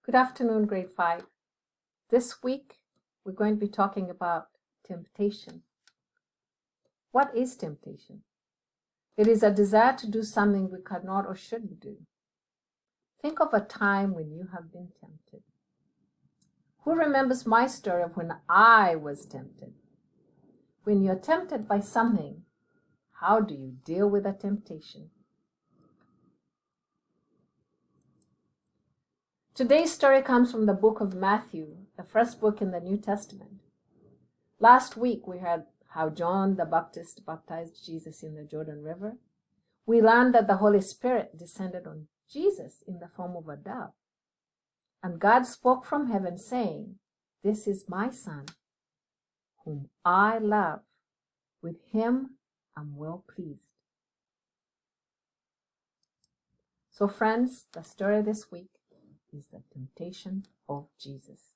Good afternoon, grade 5. This week, we're going to be talking about temptation. What is temptation? It is a desire to do something we cannot or shouldn't do. Think of a time when you have been tempted. Who remembers my story of when I was tempted? When you're tempted by something, how do you deal with a temptation? Today's story comes from the book of Matthew, the first book in the New Testament. Last week, we heard how John the Baptist baptized Jesus in the Jordan River. We learned that the Holy Spirit descended on Jesus in the form of a dove. And God spoke from heaven saying, "This is my Son, whom I love. With him I'm well pleased." So friends, the story this week is the temptation of Jesus.